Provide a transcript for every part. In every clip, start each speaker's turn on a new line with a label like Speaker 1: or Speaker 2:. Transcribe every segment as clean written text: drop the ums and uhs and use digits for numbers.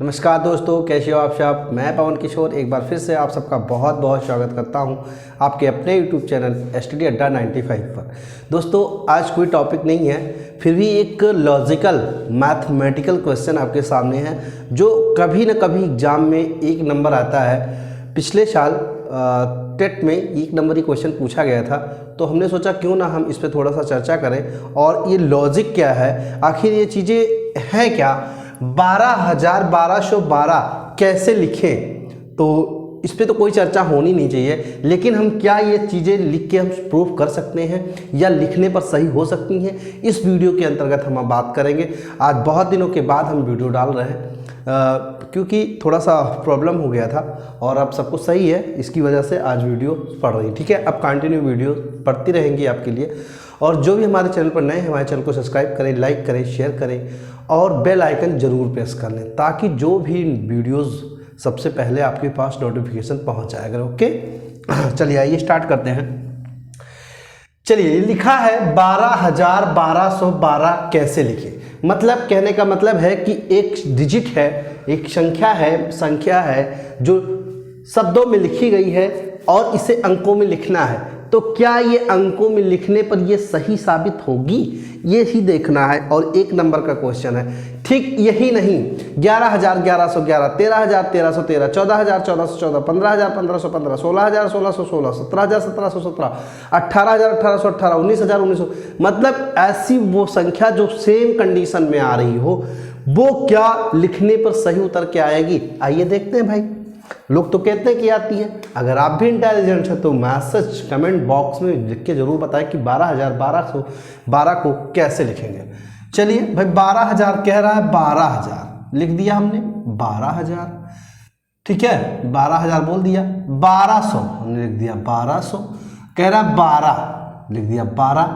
Speaker 1: नमस्कार दोस्तों, कैसे हो आप सब। मैं पवन किशोर एक बार फिर से आप सबका बहुत बहुत स्वागत करता हूं आपके अपने YouTube चैनल स्टडी अड्डा 95 पर। दोस्तों आज कोई टॉपिक नहीं है, फिर भी एक लॉजिकल मैथमेटिकल क्वेश्चन आपके सामने है जो कभी न कभी एग्ज़ाम में एक नंबर आता है। पिछले साल टेट में एक नंबर ही क्वेश्चन पूछा गया था, तो हमने सोचा क्यों ना हम इस पर थोड़ा सा चर्चा करें और ये लॉजिक क्या है, आखिर ये चीज़ें हैं क्या, 12,1212 कैसे लिखें। तो इस पे तो कोई चर्चा होनी नहीं चाहिए, लेकिन हम क्या ये चीज़ें लिख के हम प्रूफ कर सकते हैं या लिखने पर सही हो सकती हैं, इस वीडियो के अंतर्गत हम बात करेंगे। आज बहुत दिनों के बाद हम वीडियो डाल रहे हैं क्योंकि थोड़ा सा प्रॉब्लम हो गया था और अब सब कुछ सही है, इसकी वजह से आज वीडियो पढ़ रही। ठीक है, अब कंटिन्यू वीडियो पढ़ती रहेंगी आपके लिए। और जो भी हमारे चैनल पर नए हैं, हमारे चैनल को सब्सक्राइब करें, लाइक करें, शेयर करें और बेल आइकन ज़रूर प्रेस कर लें, ताकि जो भी वीडियोस सबसे पहले आपके पास नोटिफिकेशन पहुंच जाएगा। ओके, चलिए आइए स्टार्ट करते हैं। चलिए, लिखा है 12,1212 कैसे लिखें। मतलब कहने का मतलब है कि एक डिजिट है, एक संख्या है जो शब्दों में लिखी गई है और इसे अंकों में लिखना है। तो क्या ये अंकों में लिखने पर ये सही साबित होगी, ये ही देखना है। और एक नंबर का क्वेश्चन है, ठीक यही नहीं 11,1111, 13,1313, 14,1414, 15,1515, 16,1616, 17,1717, 18,1818, 19,1900, मतलब ऐसी वो संख्या जो सेम कंडीशन में आ रही हो, वो क्या लिखने पर सही उतर के आएगी। आइए देखते हैं भाई। लोग तो कहते हैं कि आती है। अगर आप भी इंटेलिजेंट हैं तो मैसेज कमेंट बॉक्स में लिख के जरूर बताएं कि 12,1212 को कैसे लिखेंगे। चलिए भाई, 12,000 कह रहा है, 12,000 लिख दिया हमने, 12,000। ठीक है, 12,000 बोल दिया। 1,200 हमने लिख दिया, 1,200 कह रहा है, 12 लिख दिया, 12।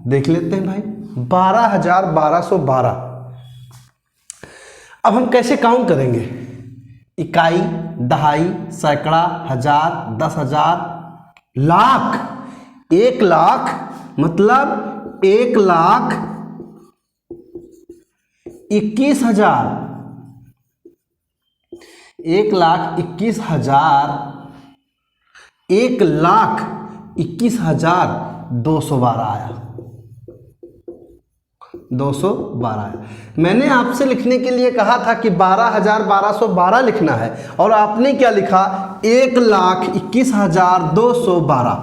Speaker 1: देख लेते हैं भाई, 12,1212। अब हम कैसे काउंट करेंगे? इकाई, दहाई, सैकड़ा, हजार, 10,000, लाख। 1 लाख मतलब 1,21,000, 1,21,000, 1,21,212 आया, 212 है। मैंने आपसे लिखने के लिए कहा था कि 12,1212 लिखना है और आपने क्या लिखा? 1,21,212।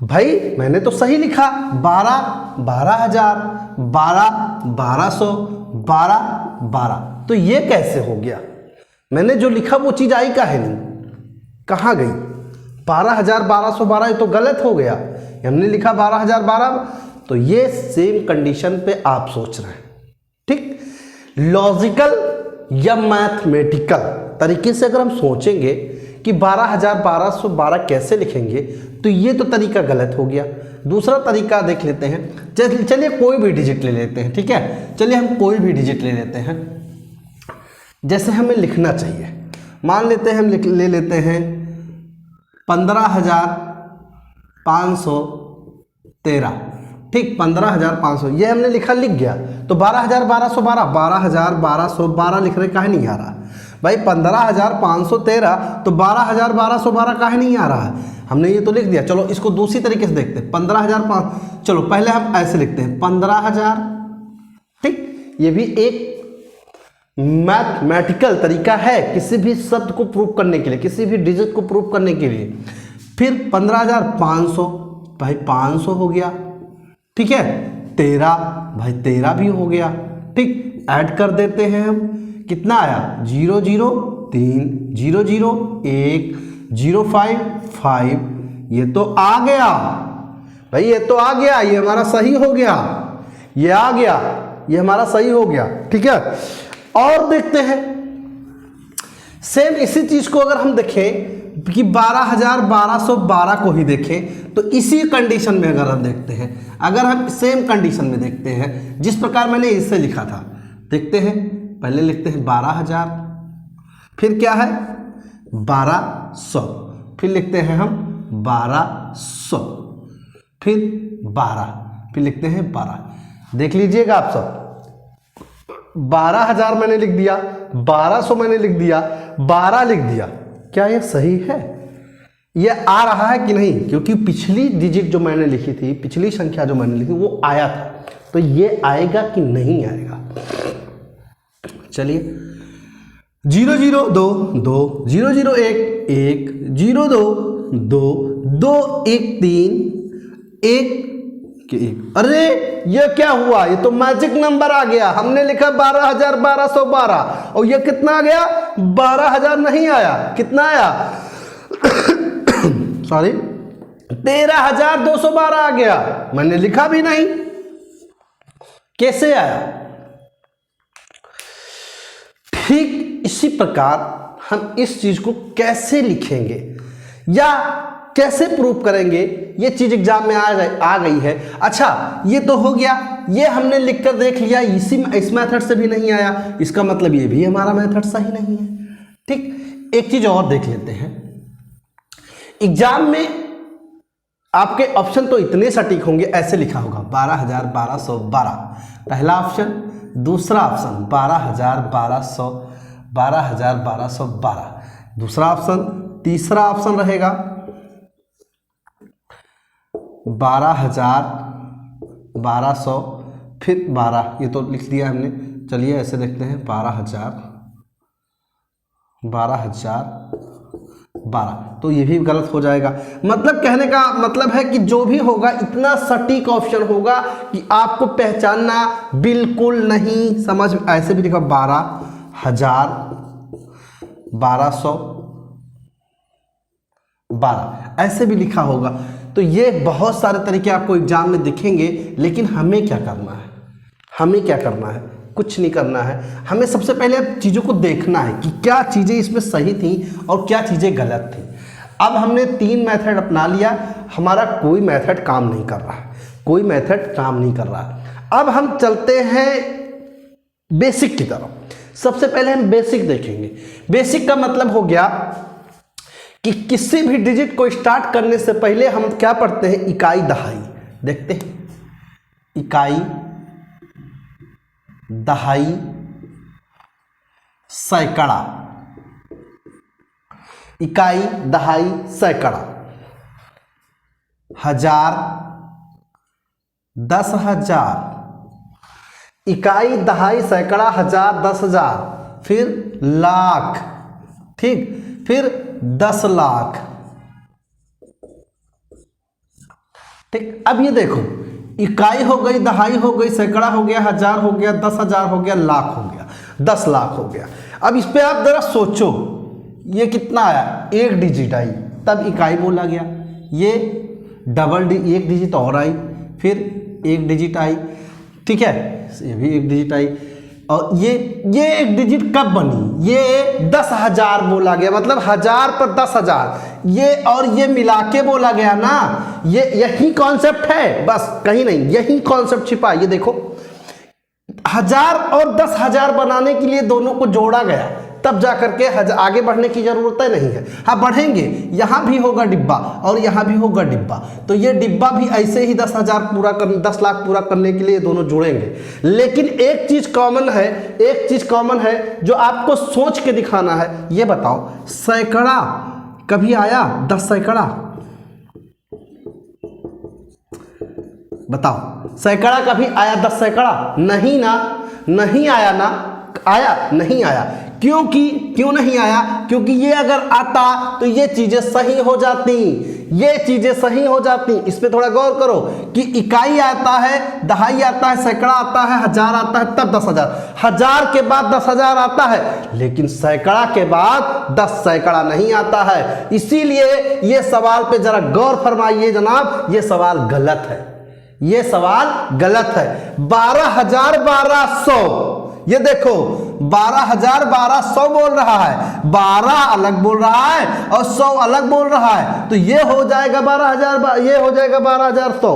Speaker 1: भाई मैंने तो सही लिखा, 12,000, 12,200, 12,12। तो ये कैसे हो गया? मैंने जो लिखा वो चीज़ आई काहे नहीं, कहाँ गई? 12,1212 ये तो गलत हो गया। हमने लिखा 12,012, तो ये सेम कंडीशन पे आप सोच रहे हैं। ठीक, लॉजिकल या मैथमेटिकल तरीके से अगर हम सोचेंगे कि 12,1212 कैसे लिखेंगे, तो ये तो तरीका गलत हो गया। दूसरा तरीका देख लेते हैं। चलिए कोई भी डिजिट ले लेते हैं। ठीक है, चलिए हम कोई भी डिजिट ले लेते हैं जैसे हमें लिखना चाहिए। मान लेते हैं हम ले लेते हैं 15,513। ठीक, 15,500 ये हमने लिखा, लिख गया। तो 12,1212, 12,1212 लिख रहे, काहे नहीं आ रहा भाई? 15,513 तो 12,1212 काहे नहीं आ रहा है? हमने ये तो लिख दिया। चलो इसको दूसरी तरीके से देखते हैं। 15,500, चलो पहले हम ऐसे लिखते हैं 15,000। ठीक, ये भी एक मैथमेटिकल तरीका है किसी भी शब्द को प्रूव करने के लिए, किसी भी डिजिट को प्रूव करने के लिए। फिर 15,500, भाई 500 हो गया। ठीक है, 13, भाई 13 भी हो गया। ठीक, ऐड कर देते हैं हम, कितना आया? 0 0 3 0 0 1 0 5 5। ये तो आ गया भाई, ये तो आ गया, ये हमारा सही हो गया, ये आ गया, ये हमारा सही हो गया। ठीक है, और देखते हैं सेम इसी चीज को अगर हम देखें कि 12,1212 को ही देखें, तो इसी कंडीशन में अगर हम देखते हैं, अगर हम सेम कंडीशन में देखते हैं जिस प्रकार मैंने इससे लिखा था, देखते हैं। पहले लिखते हैं 12,000, फिर क्या है 1,200, फिर लिखते हैं हम 1,200, फिर 12, फिर लिखते हैं 12। देख लीजिएगा आप सब, 12,000 मैंने लिख दिया, 1200 मैंने लिख दिया, 12 लिख दिया, क्या ये सही है? ये आ रहा है कि नहीं? क्योंकि पिछली डिजिट जो मैंने लिखी थी, पिछली संख्या जो मैंने लिखी वो आया था, तो ये आएगा कि नहीं आएगा? चलिए 0 0 2 2 0 0 1 1 0 2 2 2 1 3 1 1। अरे ये क्या हुआ? ये तो मैजिक नंबर आ गया। हमने लिखा 12,1212 और ये कितना आ गया? 12,000 नहीं आया, कितना आया? सॉरी 13,212 आ गया, मैंने लिखा भी नहीं, कैसे आया? ठीक इसी प्रकार हम इस चीज को कैसे लिखेंगे या कैसे प्रूव करेंगे, ये चीज एग्जाम में आ गई है। अच्छा ये तो हो गया, ये हमने लिखकर देख लिया, इस मेथड से भी नहीं आया, इसका मतलब ये भी हमारा मेथड सही नहीं है। ठीक, एक चीज और देख लेते हैं। एग्जाम में आपके ऑप्शन तो इतने सटीक होंगे, ऐसे लिखा होगा 12,1212 पहला ऑप्शन, दूसरा ऑप्शन 12,1212 दूसरा ऑप्शन, तीसरा ऑप्शन रहेगा 12,1200 फिर 12, ये तो लिख दिया हमने। चलिए ऐसे देखते हैं 12,012, तो ये भी गलत हो जाएगा। मतलब कहने का मतलब है कि जो भी होगा इतना सटीक ऑप्शन होगा कि आपको पहचानना बिल्कुल नहीं समझ। ऐसे भी लिखा 12,1212 ऐसे भी लिखा होगा। तो ये बहुत सारे तरीके आपको एग्जाम में दिखेंगे, लेकिन हमें क्या करना है? हमें क्या करना है? कुछ नहीं करना है। हमें सबसे पहले चीज़ों को देखना है कि क्या चीज़ें इसमें सही थी और क्या चीज़ें गलत थी। अब हमने 3 मेथड अपना लिया, हमारा कोई मेथड काम नहीं कर रहा है, कोई मेथड काम नहीं कर रहा है। अब हम चलते हैं बेसिक की तरफ। सबसे पहले हम बेसिक देखेंगे। बेसिक का मतलब हो गया कि किसी भी डिजिट को स्टार्ट करने से पहले हम क्या पढ़ते हैं? इकाई दहाई। देखते हैं इकाई दहाई सैकड़ा, इकाई दहाई सैकड़ा, 1000 10,000, इकाई दहाई सैकड़ा 1000 10,000, फिर लाख, ठीक, फिर 10 लाख। ठीक, अब ये देखो इकाई हो गई, दहाई हो गई, सैकड़ा हो गया, 1000 हो गया, 10,000 हो गया, लाख हो गया, 10 लाख हो गया। अब इस पे आप जरा सोचो, ये कितना आया? एक डिजिट आई तब इकाई बोला गया, ये एक डिजिट और आई, फिर एक डिजिट आई, ठीक है, ये भी एक डिजिट आई, और ये एक डिजिट कब बनी? ये 10,000 बोला गया, मतलब 1000 पर 10,000, ये और ये मिला के बोला गया ना। ये यही कॉन्सेप्ट है, बस कहीं नहीं, यही कॉन्सेप्ट छिपा। ये देखो 1000 और 10,000 बनाने के लिए दोनों को जोड़ा गया, तब जाकर के आगे बढ़ने की जरूरत नहीं है। हाँ बढ़ेंगे, यहाँ भी होगा डिब्बा और यहाँ भी होगा डिब्बा, तो ये डिब्बा भी ऐसे ही 10,000 पूरा कर 10 लाख पूरा करने के लिए दोनों जुड़ेंगे। लेकिन एक चीज कॉमन है, एक चीज कॉमन है जो आपको सोच के दिखाना है। ये बताओ सैकड़ा कभी आया? 10 सैकड़ा बताओ, सैकड़ा कभी आया? 10 सैकड़ा नहीं ना, नहीं आया ना, आया नहीं आया। क्यों नहीं आया? क्योंकि ये अगर आता तो ये चीजें सही हो जाती, ये चीजें सही हो जाती। इस पे थोड़ा गौर करो कि इकाई आता है, दहाई आता है, सैकड़ा आता है, 1000 आता है, तब 10,000, 1000 के बाद 10,000 आता है, लेकिन सैकड़ा के बाद 10 सैकड़ा नहीं आता है। इसीलिए ये सवाल पे जरा गौर फरमाइए जनाब, ये सवाल गलत है, ये सवाल गलत है। 12,1200, ये देखो 12,1200 बोल रहा है, 12 अलग बोल रहा है और 100 अलग बोल रहा है, तो ये हो जाएगा 12,000, ये हो जाएगा 12,100।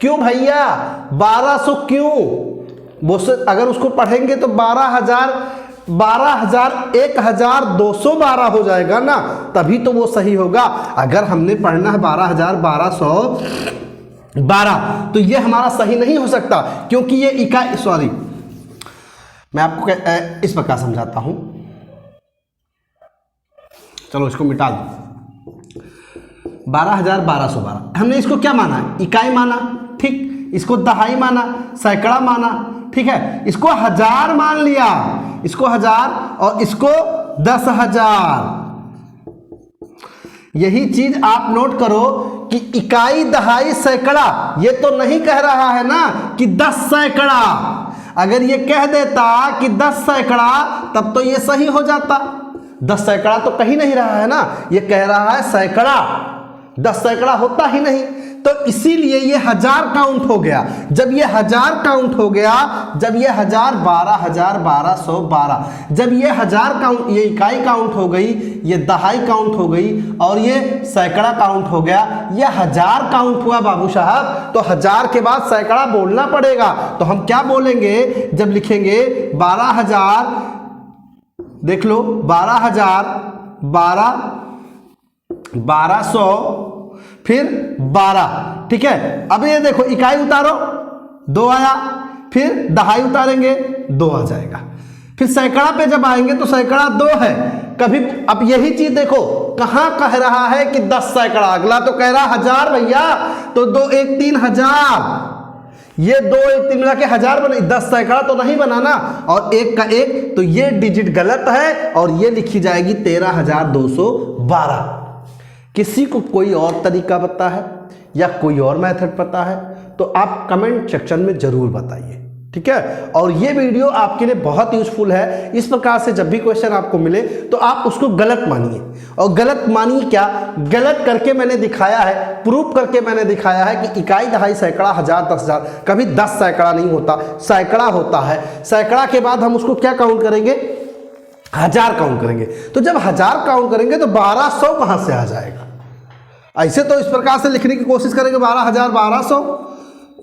Speaker 1: क्यों भैया 1200 क्यों? वो अगर उसको पढ़ेंगे तो 12,000 1,212 हो जाएगा ना, तभी तो वो सही होगा। अगर हमने पढ़ना है 12,1212 तो ये हमारा सही नहीं हो सकता, क्योंकि ये इकाई मैं आपको इस प्रकार समझाता हूं, चलो इसको मिटा दो। 12,1212 हमने इसको क्या माना, इकाई माना, ठीक, इसको दहाई माना, सैकड़ा माना, ठीक है, इसको हजार मान लिया, इसको हजार और इसको 10,000। यही चीज आप नोट करो कि इकाई दहाई सैकड़ा ये तो नहीं कह रहा है ना कि 10 सैकड़ा। अगर ये कह देता कि 10 सैकड़ा तब तो ये सही हो जाता। 10 सैकड़ा तो कह ही नहीं रहा है ना, ये कह रहा है सैकड़ा, 10 सैकड़ा होता ही नहीं, तो इसीलिए ये हजार काउंट हो गया। जब ये हजार काउंट हो गया, जब ये 12,1212, जब ये हजार काउंट, ये इकाई काउंट हो गई, ये दहाई काउंट हो गई और ये सैकड़ा काउंट हो गया, ये हजार काउंट हुआ बाबू साहब, तो हजार के बाद सैकड़ा बोलना पड़ेगा। तो हम क्या बोलेंगे जब लिखेंगे 12,000, देख लो 12,000, 1200 फिर 12, ठीक है। अब ये देखो इकाई उतारो 2 आया, फिर दहाई उतारेंगे 2 आ जाएगा, फिर सैकड़ा पे जब आएंगे तो सैकड़ा 2 है कभी। अब यही चीज देखो कहां कह रहा है कि 10 सैकड़ा, अगला तो कह रहा हजार भैया, तो 2 1 3 हजार, ये 2 1 3 मिला के हजार बने, 10 सैकड़ा तो नहीं बनाना, और 1 का 1, तो ये डिजिट गलत है और ये लिखी जाएगी 13,212। किसी को कोई और तरीका पता है या कोई और मेथड पता है तो आप कमेंट सेक्शन में जरूर बताइए, ठीक है। और ये वीडियो आपके लिए बहुत यूजफुल है। इस प्रकार से जब भी क्वेश्चन आपको मिले तो आप उसको गलत मानिए, और गलत मानिए क्या, गलत करके मैंने दिखाया है, प्रूफ करके मैंने दिखाया है कि इकाई दहाई सैकड़ा हजार 10,000 कभी 10 सैकड़ा नहीं होता, सैकड़ा होता है। सैकड़ा के बाद हम उसको क्या काउंट करेंगे, हजार काउंट करेंगे। तो जब हजार काउंट करेंगे तो 1200 कहां से आ जाएगा। ऐसे तो इस प्रकार से लिखने की कोशिश करेंगे 12,000, 1200,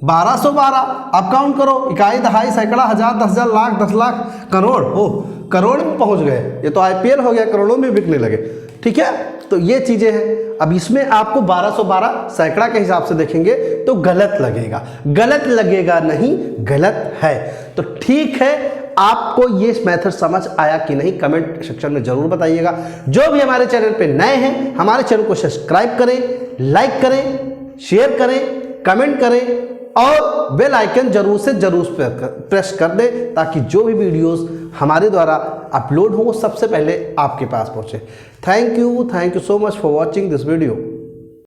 Speaker 1: 1212। अब काउंट करो, इकाई दहाई सैकड़ा हजार 10,000 लाख 10 लाख करोड़, ओ करोड़ में पहुंच गए, ये तो IPL हो गया, करोड़ों में बिकने लगे, ठीक है। तो ये चीजें हैं। अब इसमें आपको 1212 सैकड़ा के हिसाब से देखेंगे तो गलत लगेगा, गलत लगेगा नहीं, गलत है। तो ठीक है, आपको ये मेथड समझ आया कि नहीं कमेंट सेक्शन में जरूर बताइएगा। जो भी हमारे चैनल पे नए हैं, हमारे चैनल को सब्सक्राइब करें, लाइक करें, शेयर करें, कमेंट करें और बेल आइकन जरूर से जरूर प्रेस कर दें ताकि जो भी वीडियोस हमारे द्वारा अपलोड हो वो सबसे पहले आपके पास पहुंचे। Thank you so much for watching this video.